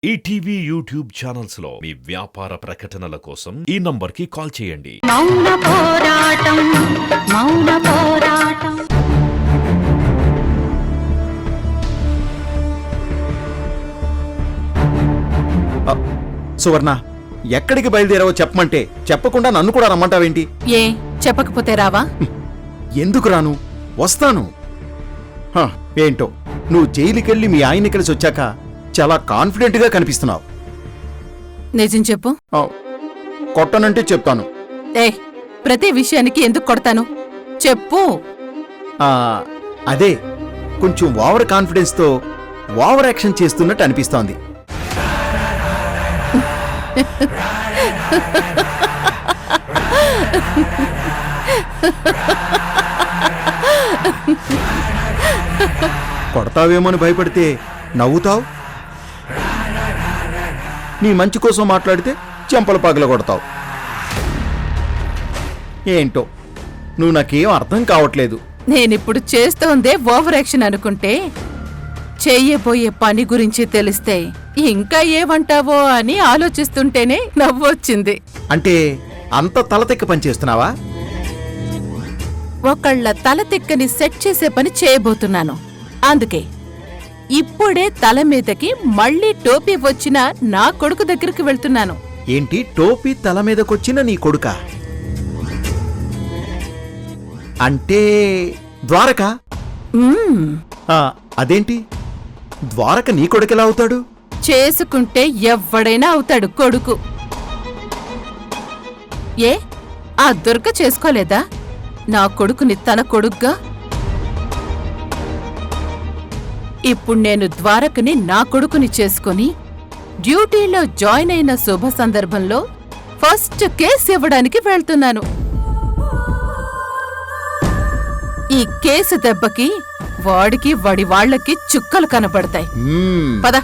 ETV YouTube channels లో మీ వ్యాపార ప్రకటనల కోసం ఈ నంబర్కి కాల్ చేయండి. మౌన పోరాటం మౌన పోరాటం. సువర్ణ, ఎక్కడికి బయలుదేరావో చెప్పమంటే చెప్పకుండా నన్ను కూడా రమ్మంటావేంటి? ఏ చెప్పకపోతే రావా? ఎందుకు రాను? వస్తాను. ఏంటో నువ్వు జైలుకెళ్ళి మీ ఆయన్ని కలిసి వచ్చాక చాలా కాన్ఫిడెంట్ గా కనిపిస్తున్నావు. నిజం చెప్పు. కొట్టనంటే చెప్తాను. ఏ ప్రతి విషయానికి ఎందుకు కొడతాను చెప్పు. అదే కొంచెం ఓవర్ కాన్ఫిడెన్స్ తో ఓవర్ యాక్షన్ చేస్తున్నట్టు అనిపిస్తోంది. కొడతావేమోని భయపడితే నవ్వుతావు. నీ మంచి కోసం మాట్లాడితే చెంపల పగల కొడతావు. ఏంటో నువ్వు నాకేం అర్థం కావట్లేదు. నేనిప్పుడు చేస్తోందే ఓవర్ యాక్షన్ అనుకుంటే చెయ్యబోయే పని గురించి తెలిస్తే ఇంకా ఏమంటావో అని ఆలోచిస్తుంటేనే నవ్వొచ్చింది. అంటే అంత తలతెక్క పని చేస్తున్నావా? ఒకళ్ళ తల తిక్కని సెట్ చేసే పని చేయబోతున్నాను. అందుకే ఇప్పుడే తల మీదకి మళ్ళీ టోపీ వచ్చిన నా కొడుకు దగ్గరికి వెళ్తున్నాను. ఏంటి, టోపీ తల మీదకొచ్చిన నీ కొడుకా? అంటే ద్వారక? అదేంటి, ద్వారక నీ కొడుకెలా అవుతాడు? చేసుకుంటే ఎవ్వడైనా అవుతాడు కొడుకు. ఏ ఆ దుర్గ చేసుకోలేదా నా కొడుకుని తన కొడుగ్గా? ఇప్పుడు నేను ద్వారకని నా కొడుకుని చేసుకుని డ్యూటీలో జాయిన్ అయిన శుభ సందర్భంలో ఫస్ట్ కేసు ఇవ్వడానికి వెళ్తున్నాను. ఈ కేసు దెబ్బకి వాడికి వాడి వాళ్లకి చుక్కలు కనపడతాయి. పద.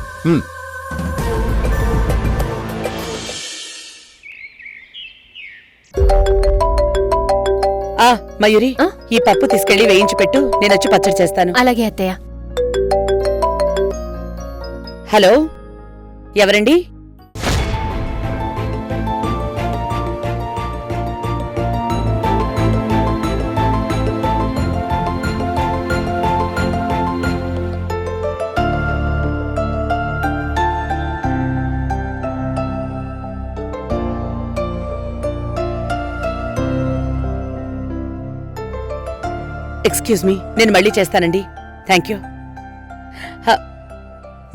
మయూరి, ఈ పప్పు తీసుకెళ్లి వేయించి పెట్టు, నేనొచ్చి పచ్చడి చేస్తాను. అలాగే అత్తయ్య. హలో, ఎవరండి? ఎక్స్క్యూజ్ మీ, నేను మళ్ళీ చేస్తానండి. Thank you.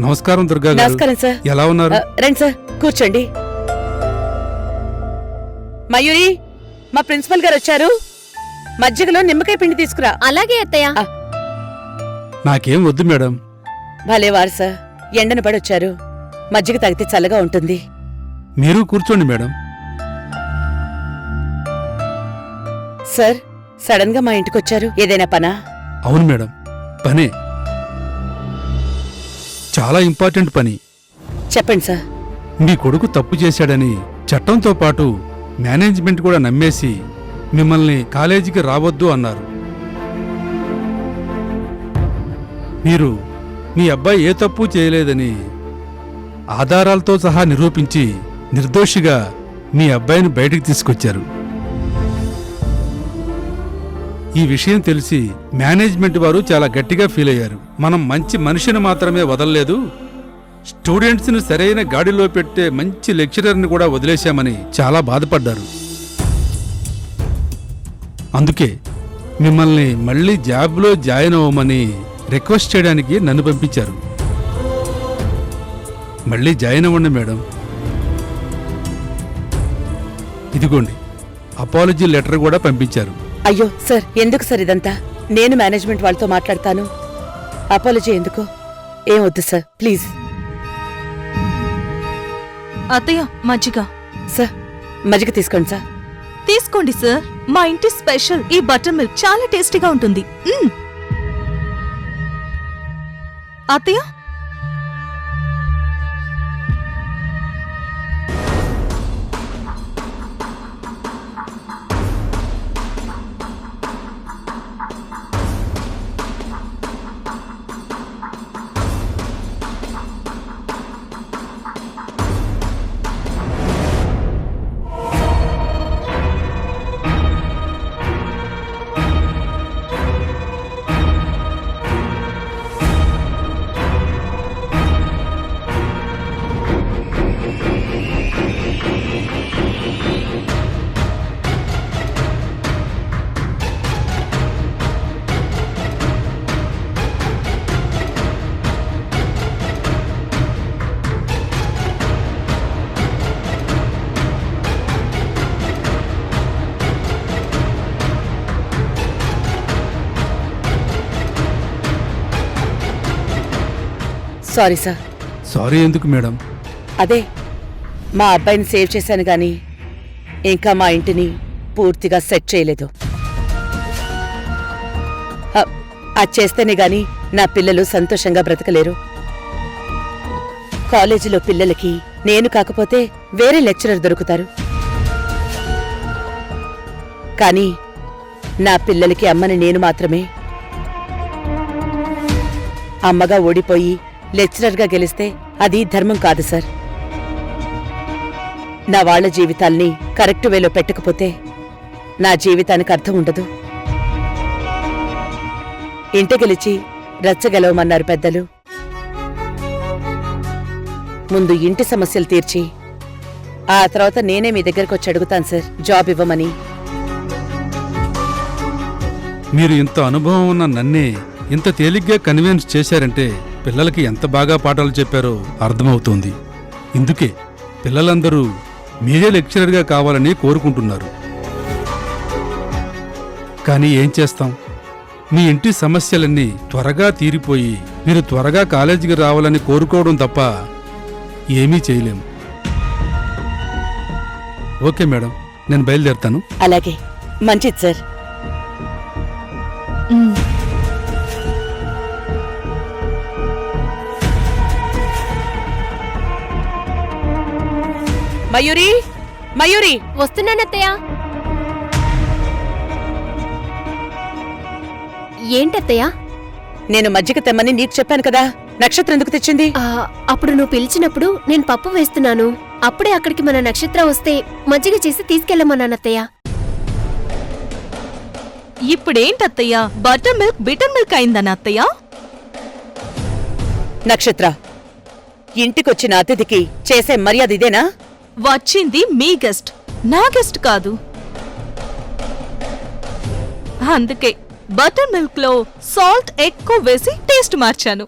నమస్కారం దుర్గా గారు. నమస్కారం సార్. ఎలా ఉన్నారు? రండి సార్, కూర్చోండి. మయూరి, మా ప్రిన్సిపల్ గారు వచ్చారు. మజ్జిగలో నిమ్మకాయ పిండి తీసుకురా. అలాగే అత్తయ్య. నాకేం వద్దు మేడం. భలేవారు సార్, ఎండను పడొచ్చారు. మజ్జిగ తాగితే చల్లగా ఉంటుంది. మీరు కూర్చోండి మేడం. సార్, సడన్ గా మా ఇంటికొచ్చారు, ఏదైనా పనా? అవును మేడం, పనే. చాలా ఇంపార్టెంట్ పని. చెప్పండి సార్. మీ కొడుకు తప్పు చేశాడని చట్టంతో పాటు మేనేజ్మెంట్ కూడా నమ్మేసి మిమ్మల్ని కాలేజీకి రావద్దు అన్నారు. మీరు మీ అబ్బాయి ఏ తప్పు చేయలేదని ఆధారాలతో సహా నిరూపించి నిర్దోషిగా మీ అబ్బాయిని బయటికి తీసుకొచ్చారు. ఈ విషయం తెలిసి మేనేజ్మెంట్ వారు చాలా గట్టిగా ఫీల్ అయ్యారు. మనం మంచి మనిషిని మాత్రమే వదలలేదు, స్టూడెంట్స్ని సరైన గాడిలో పెట్టే మంచి లెక్చరర్ని కూడా వదిలేశామని చాలా బాధపడ్డారు. అందుకే మిమ్మల్ని మళ్ళీ జాబ్లో జాయిన్ అవ్వమని రిక్వెస్ట్ చేయడానికి నన్ను పంపించారు. మళ్ళీ జాయిన్ అవ్వండి మేడం. ఇదిగోండి, అపాలజీ లెటర్ కూడా పంపించారు. అయ్యో సార్, ఎందుకు సార్ ఇదంతా? నేను మేనేజ్మెంట్ వాళ్ళతో మాట్లాడతాను. అపాలజీ ఎందుకు? ఏం వద్దు సార్, ప్లీజ్. అత్తయ్య, మజ్జిగ. సార్, మజ్జిగ తీసుకోండి సార్. తీసుకోండి సార్, మా ఇంటి స్పెషల్ ఈ బటర్ మిల్క్ చాలా టేస్టీగా ఉంటుంది. అత్తయ్య, సారీ సార్. సారీ ఎందుకు మేడం? అదే మా అబ్బాయిని సేవ్ చేశాను గాని ఇంకా మా ఇంటిని పూర్తిగా సెట్ చేయలేదు. అది చేస్తేనే గాని నా పిల్లలు సంతోషంగా బ్రతకలేరు. కాలేజీలో పిల్లలకి నేను కాకపోతే వేరే లెక్చరర్ దొరుకుతారు. కానీ నా పిల్లలకి అమ్మని నేను మాత్రమే. అమ్మగా ఓడిపోయి లెక్చరర్గా గెలిస్తే అది ధర్మం కాదు సార్. నా వాళ్ల జీవితాల్ని కరెక్ట్ వేలో పెట్టకపోతే నా జీవితానికి అర్థం ఉండదు. ఇంట గెలిచి రచ్చగెలవమన్నారు పెద్దలు. ముందు ఇంటి సమస్యలు తీర్చి ఆ తర్వాత నేనే మీ దగ్గరకు వచ్చి అడుగుతాను సార్ జాబ్ ఇవ్వమని. మీరు ఇంత అనుభవం ఉన్న నన్నే ఇంత తేలిగ్గా కన్విన్స్ చేశారంటే పిల్లలకి ఎంత బాగా పాఠాలు చెప్పారో అర్థమవుతోంది. ఇందుకే పిల్లలందరూ మీరే లెక్చరర్గా కావాలని కోరుకుంటున్నారు. కానీ ఏం చేస్తాం, మీ ఇంటి సమస్యలన్నీ త్వరగా తీరిపోయి మీరు త్వరగా కాలేజీకి రావాలని కోరుకోవడం తప్ప ఏమీ చేయలేం. ఓకే మేడం, నేను బయలుదేరుతాను. అలాగే, మంచిది సార్. మయూరి, మయూరి, వస్తున్నానత్తయ్య. ఏంటత్తయ్య? నేను మజ్జిగ తెమ్మని నీకు చెప్పాను కదా, నక్షత్రం ఎందుకు తెచ్చింది? అప్పుడు నువ్వు పిలిచినప్పుడు నేను పప్పు వేస్తున్నాను. అప్పుడే అక్కడికి మన నక్షత్రం వస్తే మజ్జిగ చేసి తీసుకెళ్ళమన్నానత్తయ్య. ఇప్పుడేంటత్తయ్య, బటర్ మిల్క్ బిటర్ మిల్క్ అయిందన్న అత్తయ్య? నక్షత్ర, ఇంటికొచ్చిన అతిథికి చేసే మర్యాద ఇదేనా? వచ్చింది మీ గెస్ట్, నా గెస్ట్ కాదు. అందుకే బటర్ మిల్క్ లో సాల్ట్ ఎక్కువ వేసి టేస్ట్ మార్చాను.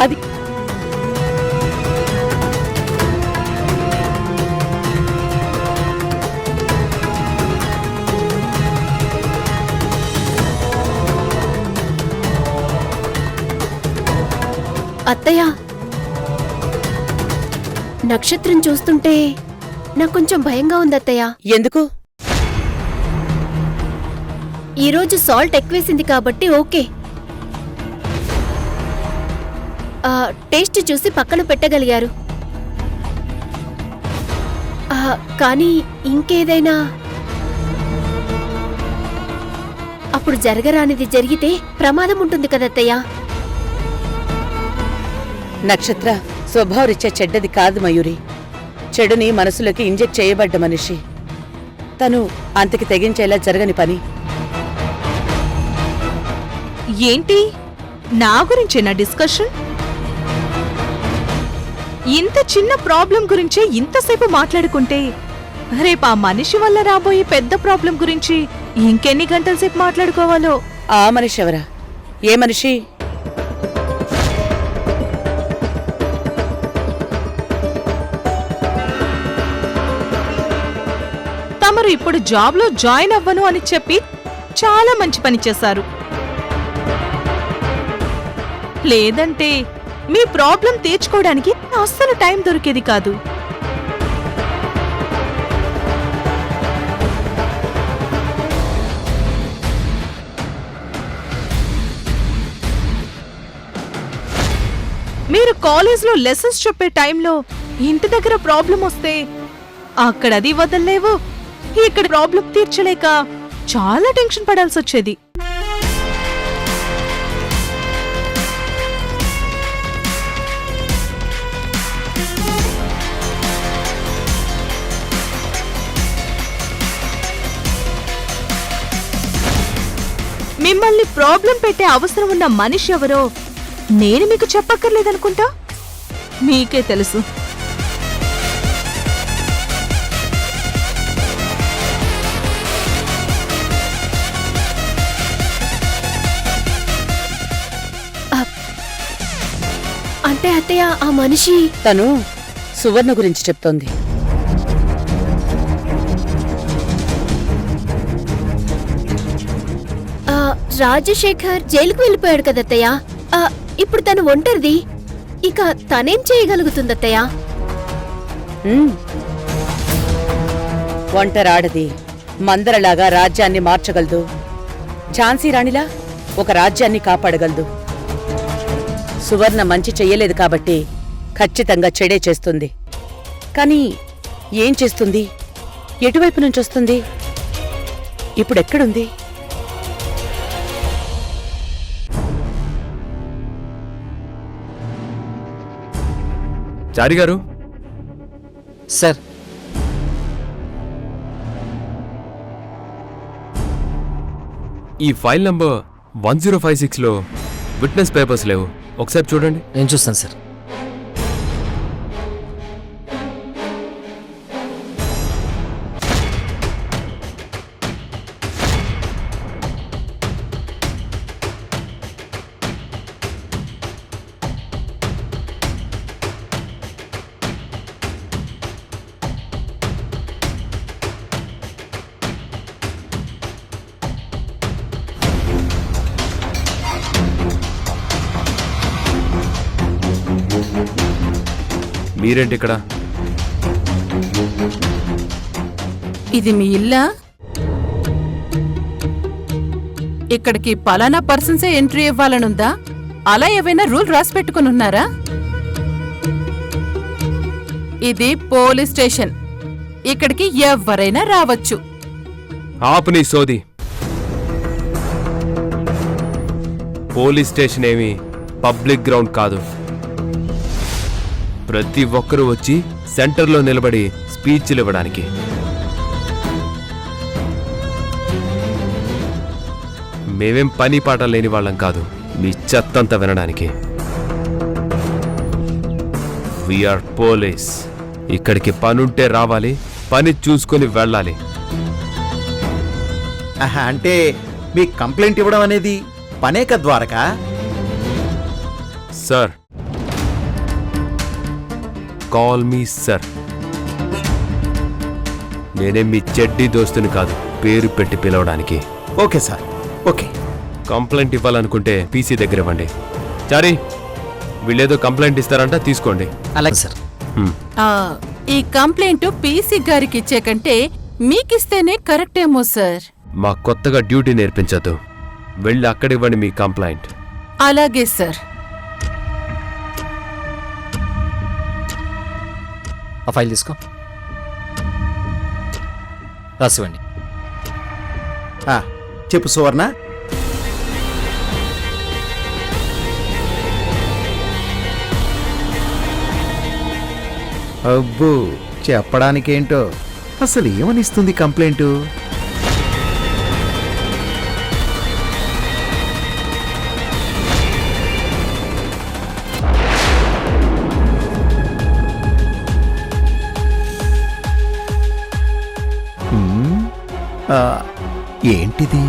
అది అత్తయ్య, నక్షత్రం చూస్తుంటే నాకు కొంచెం భయంగా ఉంది అత్తయ్య. ఎందుకు? ఈరోజు సాల్ట్ ఎక్కువేసింది కాబట్టి ఓకే, టేస్ట్ చూసి పక్కన పెట్టగలిగారు. కానీ ఇంకేదైనా అప్పుడు జరగరానిది జరిగితే ప్రమాదం ఉంటుంది కదత్తయ్య. నక్షత్ర స్వభావరీత్యా చెడ్డది కాదు మయూరి. చెడుని మనసులోకి ఇంజెక్ట్ చేయబడ్డ మనిషి. తను అంతకి తెగించేలా జరగని పని. ఏంటి, నా గురించేనా డిస్కషన్? ఇంత చిన్న ప్రాబ్లం గురించే ఇంతసేపు మాట్లాడుకుంటే రేపు ఆ మనిషి వల్ల రాబోయే పెద్ద ప్రాబ్లం గురించి ఇంకెన్ని గంటల సేపు మాట్లాడుకోవాలో. ఆ మనిషి ఎవరా? ఏ మనిషి? తమరు ఇప్పుడు జాబ్లో జాయిన్ అవ్వను అని చెప్పి చాలా మంచి పని చేశారు. లేదంటే మీ ప్రాబ్లం తీర్చుకోవడానికి అస్సలు టైం దొరికేది కాదు. మీరు కాలేజ్లో లెసన్స్ చెప్పే టైంలో ఇంటి దగ్గర ప్రాబ్లం వస్తే అక్కడ అది వదలలేవు, ఇక్కడ ప్రాబ్లం తీర్చలేక చాలా టెన్షన్ పడాల్సి వచ్చేది. మిమ్మల్ని ప్రాబ్లం పెట్టే అవసరం ఉన్న మనిషి ఎవరో నేను మీకు చెప్పక్కర్లేదనుకుంటా, మీకే తెలుసు. అంటే అత్తయ్య, ఆ మనిషి తను సువర్ణ గురించి చెప్తోంది. రాజశేఖర్ జైలుకు వెళ్ళిపోయాడు కదత్తయ్య. ఇప్పుడు తను ఒంటరిది. ఇక తనేం చేయగలుగుతుందత్తయ్య? ఒంటరాడది మందరలాగా రాజ్యాన్ని మార్చగలదు. ఝాన్సీ రాణిలా ఒక రాజ్యాన్ని కాపాడగలదు. సువర్ణ మంచి చెయ్యలేదు కాబట్టి ఖచ్చితంగా చెడే చేస్తుంది. కానీ ఏం చేస్తుంది? ఎటువైపు నుంచి వస్తుంది? ఇప్పుడెక్కడుంది? చారి గారు. సార్, ఈ ఫైల్ నంబర్ 1056లో విట్నెస్ పేపర్స్ లేవు. ఒకసారి చూడండి. నేను చూస్తాను సార్. మీరేంటి ఇక్కడ? ఇది మీ ఇల్లా? ఇక్కడికి పలానా పర్సన్సే ఎంట్రీ ఇవ్వాలనుందా? అలా ఏవైనా రూల్ రాసి పెట్టుకుని ఉన్నారా? ఇది పోలీస్ స్టేషన్. ఇక్కడికి ఎవరైనా రావచ్చు. ఆపు నీ సోది. పోలీస్ స్టేషన్ ఏమి పబ్లిక్ గ్రౌండ్ కాదు. ప్రతి ఒక్కరూ వచ్చి సెంటర్లో నిలబడి స్పీచ్లు ఇవ్వడానికి. మేమేం పని పాట లేని వాళ్ళం కాదు మీ చెత్తంతా వినడానికి. We are police. ఇక్కడికి పనుంటే రావాలి, పని చూసుకొని వెళ్ళాలి. అంటే మీ కంప్లైంట్ ఇవ్వడం అనేది పనే Dwaraka? Sir, call me sir. నేనే మీ చెడ్డీ దోస్తుని కాదు పేరు పెట్టి పిలవడానికి. Okay sir, okay. కంప్లైంట్ ఇవ్వాలనుకుంటే పీసీ దగ్గర ఇవ్వండి. చారీ, వీళ్ళేదో కంప్లైంట్ ఇస్తారంట, తీసుకోండి. అలాగే సార్. ఈ కంప్లైంట్ పీసీ గారికి ఇచ్చే కంటే మీకిస్తేనే కరెక్ట్ ఏమో సార్. మా కొత్తగా డ్యూటీ నేర్పించద్దు. వెళ్ళి అక్కడ ఇవ్వండి మీ కంప్లైంట్. అలాగే సార్. ఆ ఫైల్ తీసుకో, రాసివ్వండి. చెప్పు సువర్ణ. అబ్బో, చెప్పడానికేంటో. అసలు ఏమనిస్తుంది కంప్లైంటు? ఏంటిది?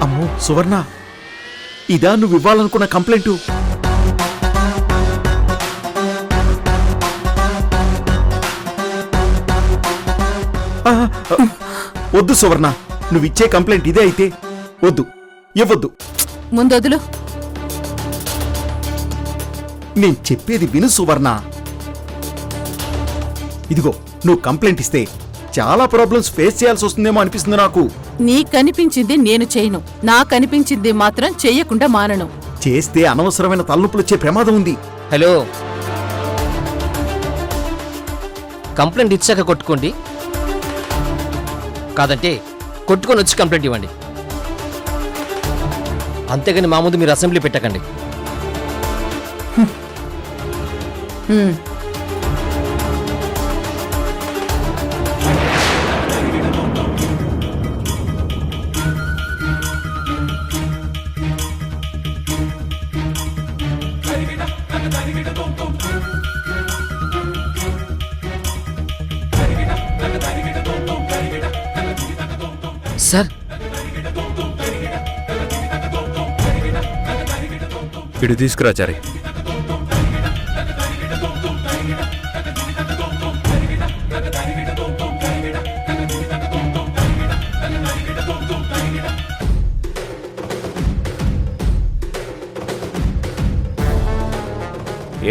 అమ్మో సువర్ణ, ఇదా నువ్వు ఇవ్వాలనుకున్న కంప్లైంటు? వద్దు సువర్ణ, నువ్విచ్చే కంప్లైంట్ ఇదే అయితే వద్దు, ఇవ్వద్దు. ముందొదులు. నేను చెప్పేది విను సువర్ణ. ఇదిగో, నువ్వు కంప్లైంట్ ఇస్తే చాలా ప్రాబ్లమ్స్ ఫేస్ చేయాల్సి వస్తుందేమో అనిపిస్తుంది నాకు. నీకనిపించింది నేను చేయను, నాకనిపించింది మాత్రం చెయ్యకుండా మానను. చేస్తే అనవసరమైన తలనొప్పులు వచ్చే ప్రమాదం ఉంది. హలో, కంప్లైంట్ ఇచ్చాక కొట్టుకోండి, కాదంటే కొట్టుకొని వచ్చి కంప్లైంట్ ఇవ్వండి. అంతేగాని మా ముందు మీరు అసెంబ్లీ పెట్టకండి. సార్, ఇటు తీసుకురా చారి.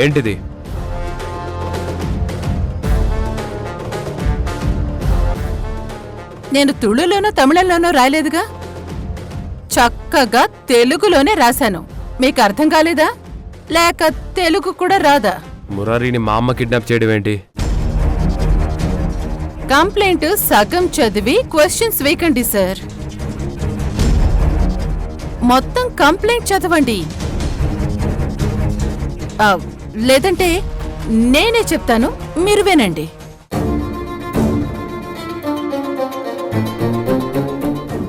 ఏంటిది? నేను తుళులోనో తమిళంలోనో రాయలేదుగా, చక్కగా తెలుగులోనే రాశాను. మీకు అర్థం కాలేదా? లేక తెలుగు కూడా రాదా? మురారిని మా అమ్మ కిడ్నాప్ చేయడం ఏంటి? కంప్లైంట్ సగం చదివి క్వశ్చన్స్ వేయకండి సార్. మొత్తం కంప్లైంట్ చదవండి. లేదంటే నేనే చెప్తాను, మీరు వినండి.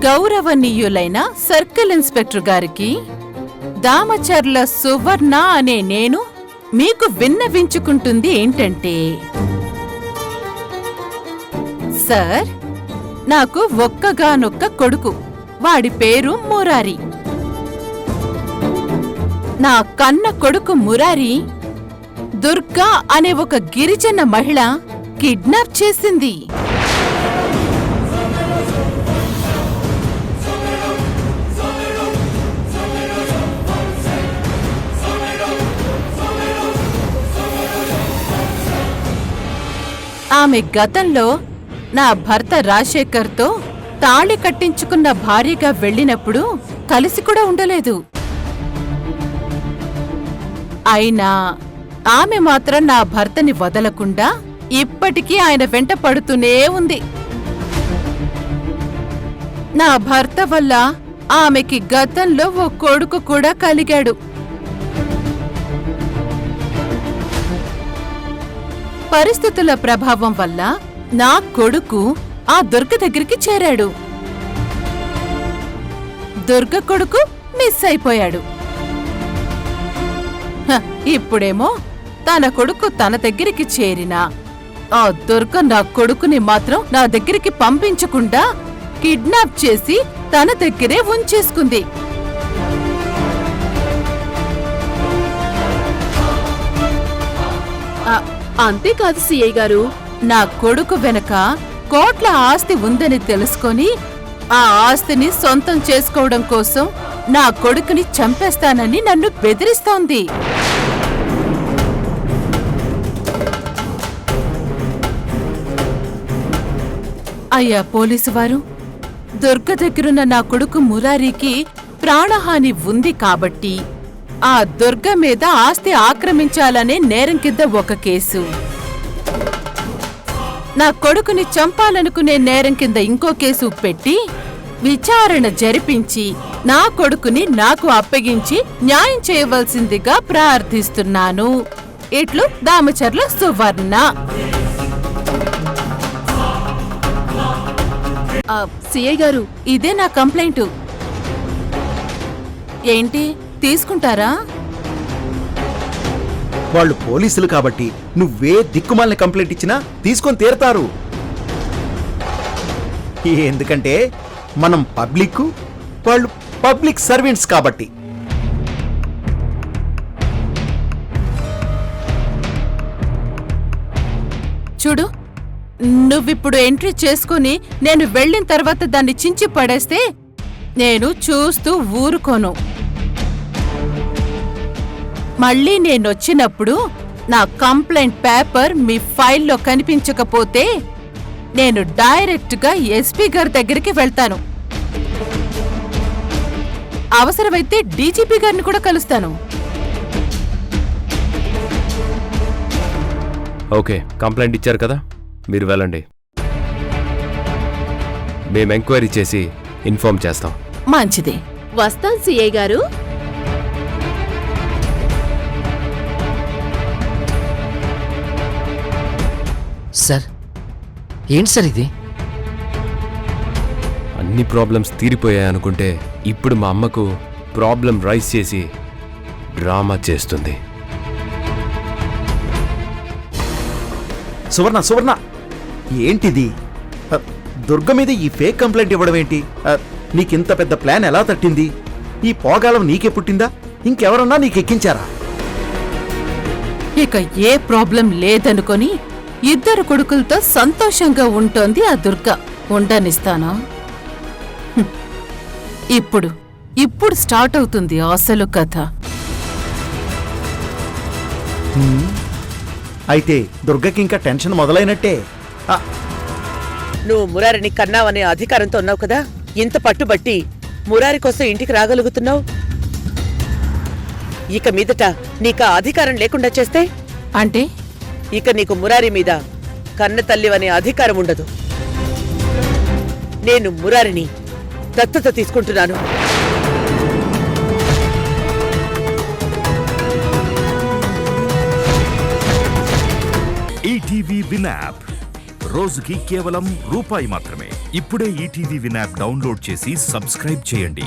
గౌరవనీయులైన సర్కిల్ ఇన్స్పెక్టర్ గారికి దామచర్ల సువర్ణ అనే నేను మీకు విన్నవించుకుంటుంది ఏంటంటే, సార్, నాకు ఒక్కగానొక్క కొడుకు, వాడి పేరు మురారి. నా కన్న కొడుకు మురారి దుర్గా అనే ఒక గిరిజన మహిళ కిడ్నాప్ చేసింది. ఆమె గతంలో నా భర్త రాజశేఖర్తో తాళి కట్టించుకున్న భార్యగా వెళ్ళినప్పుడు కలిసి కూడా ఉండలేదు. అయినా ఆమె మాత్రం నా భర్తని వదలకుండా ఇప్పటికీ ఆయన వెంట పడుతూనే ఉంది. నా భర్త వల్ల ఆమెకి గతంలో ఓ కొడుకు కూడా కలిగాడు. పరిస్థితుల ప్రభావం వల్ల నా కొడుకు ఆ దుర్గ దగ్గరికి చేరాడు. దుర్గ కొడుకు మిస్ అయిపోయాడు. ఇప్పుడేమో తన కొడుకు తన దగ్గరికి చేరినా ఆ దుర్గ నా కొడుకుని మాత్రం నా దగ్గరికి పంపించకుండా కిడ్నాప్ చేసి తన దగ్గరే ఉంచేసుకుంది. అంతేకాదు సిఐ గారు, నా కొడుకు వెనక కోట్ల ఆస్తి ఉందని తెలుసుకొని ఆ ఆస్తిని సొంతం చేసుకోవడం కోసం నా కొడుకుని చంపేస్తానని నన్ను బెదిరిస్తోంది. అయ్యా పోలీసు వారు, దుర్గ దగ్గరున్న నా కొడుకు మురారికి ప్రాణహాని ఉంది కాబట్టి ఆ దుర్గ మీద ఆస్తి ఆక్రమించాలనే నేరం కింద ఒక కేసు, నా కొడుకుని చంపాలనుకునే నేరం కింద ఇంకో కేసు పెట్టి విచారణ జరిపించి నా కొడుకుని నాకు అప్పగించి న్యాయం చేయవలసిందిగా ప్రార్థిస్తున్నాను. ఇట్లు దామచర్ల సువర్ణ. సిఐ గారు, ఇదే నా కంప్లైంట్. ఏంటి తీసుకుంటారా? వాళ్ళు పోలీసులు కాబట్టి నువ్వే దిక్కుమాలిన కంప్లైంట్ ఇచ్చినా తీసుకొని తీరతారు. ఎందుకంటే మనం పబ్లిక్, వాళ్ళు పబ్లిక్ సర్వెంట్స్ కాబట్టి. చూడు, నువ్విప్పుడు ఎంట్రీ చేసుకుని నేను వెళ్ళిన తర్వాత దాన్ని చించి పడేస్తే నేను చూస్తూ ఊరుకోను. మళ్ళీ నేనొచ్చినప్పుడు నా కంప్లైంట్ పేపర్ మీ ఫైల్లో కనిపించకపోతే నేను డైరెక్ట్గా ఎస్పీ గారి దగ్గరికి వెళ్తాను. అవసరమైతే డీజీపీ గారిని కూడా కలుస్తాను. ఓకే, కంప్లైంట్ ఇచ్చారు కదా, మీరు వెళ్ళండి. మేము ఎంక్వైరీ చేసి ఇన్ఫార్మ్ చేస్తాం. మంచిది. వస్తాను సిఐ గారు. సార్, ఏంటి సార్ ఇది? అన్ని ప్రాబ్లమ్స్ తీరిపోయాయి అనుకుంటే ఇప్పుడు మా అమ్మకు ప్రాబ్లం రైజ్ చేసి డ్రామా చేస్తుంది. సువర్ణ, సువర్ణ, ఏంటిది? దుర్గ మీద ఈ ఫేక్ కంప్లైంట్ ఇవ్వడం ఏంటి? నీకింత పెద్ద ప్లాన్ ఎలా తట్టింది? ఈ పోగాలం నీకే పుట్టిందా? ఇంకెవరన్నా నీకెక్కించారా? ఇక ఏ ప్రాబ్లం లేదనుకొని 2 కొడుకులతో సంతోషంగా ఉంటోంది ఆ దుర్గ. ఉండనిస్తానా? హ్మ్. ఇప్పుడు స్టార్ట్ అవుతుంది అసలు కథ. అయితే దుర్గకి ఇంకా టెన్షన్ మొదలైనట్టే. ఆ, నువ్వు మురారిని కన్నావనే అధికారంతో ఉన్నావు కదా, ఇంత పట్టుబట్టి మురారి కోసం ఇంటికి రాగలుగుతున్నావు. ఇక మీదట నీకు ఆ అధికారం లేకుండా చేస్తే అంటే ఇక నీకు మురారి మీద కన్న తల్లివనే అధికారం ఉండదు. నేను మురారిని దత్తత తీసుకుంటున్నాను. ఈటీవీ విన్ యాప్ రోజుకి కేవలం రూపాయి మాత్రమే. ఇప్పుడే ఈటీవీ విన్ యాప్ డౌన్లోడ్ చేసి సబ్స్క్రైబ్ చేయండి.